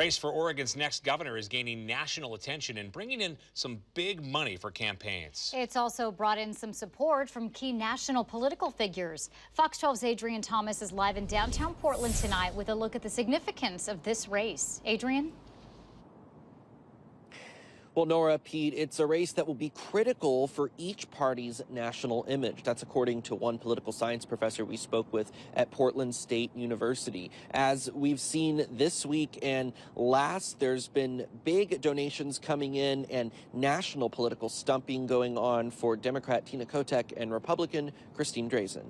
Race for Oregon's next governor is gaining national attention and bringing in some big money for campaigns. It's also brought in some support from key national political figures. Fox 12's Adrian Thomas is live in downtown Portland tonight with a look at the significance of this race. Adrian? Well, Nora, Pete, it's a race that will be critical for each party's national image. That's according to one political science professor we spoke with at Portland State University. As we've seen this week and last, there's been big donations coming in and national political stumping going on for Democrat Tina Kotek and Republican Christine Drazan.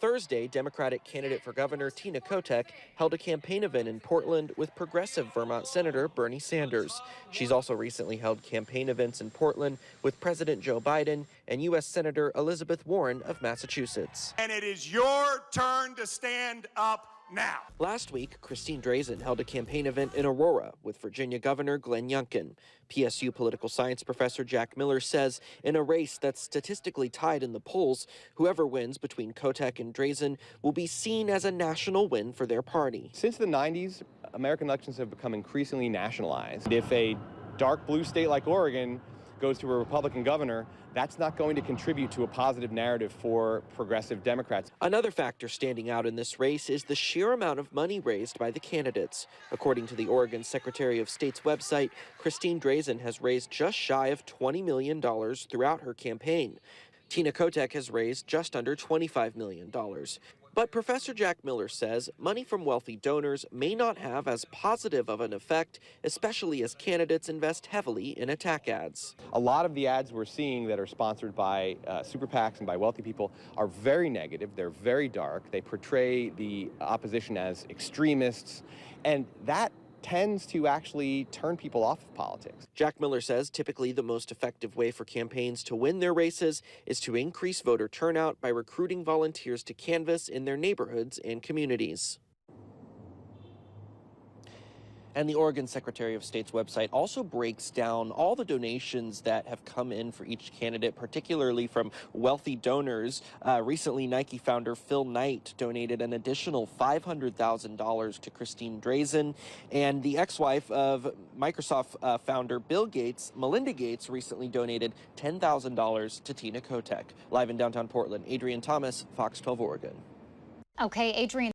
Thursday, Democratic candidate for governor Tina Kotek held a campaign event in Portland with progressive Vermont Senator Bernie Sanders. She's also recently held campaign events in Portland with President Joe Biden and U.S. Senator Elizabeth Warren of Massachusetts. And it is your turn to stand up now. Last week, Christine Drazan held a campaign event in Aurora with Virginia Governor Glenn Youngkin. PSU political science professor Jack Miller says in a race that's statistically tied in the polls, whoever wins between Kotek and Drazan will be seen as a national win for their party. Since the 90s, American elections have become increasingly nationalized. If a dark blue state like Oregon goes to a Republican governor, that's not going to contribute to a positive narrative for progressive Democrats. Another factor standing out in this race is the sheer amount of money raised by the candidates. According to the Oregon Secretary of State's website, Christine Drazan has raised just shy of $20 million throughout her campaign. Tina Kotek has raised just under $25 million. But Professor Jack Miller says money from wealthy donors may not have as positive of an effect, especially as candidates invest heavily in attack ads. A lot of the ads we're seeing that are sponsored by super PACs and by wealthy people are very negative. They're very dark. They portray the opposition as extremists, and that tends to actually turn people off of politics. Jack Miller says typically the most effective way for campaigns to win their races is to increase voter turnout by recruiting volunteers to canvass in their neighborhoods and communities. And the Oregon Secretary of State's website also breaks down all the donations that have come in for each candidate, particularly from wealthy donors. Recently, Nike founder Phil Knight donated an additional $500,000 to Christine Drazan, and the ex-wife of Microsoft founder Bill Gates, Melinda Gates, recently donated $10,000 to Tina Kotek. Live in downtown Portland, Adrian Thomas, Fox 12 Oregon. Okay, Adrian.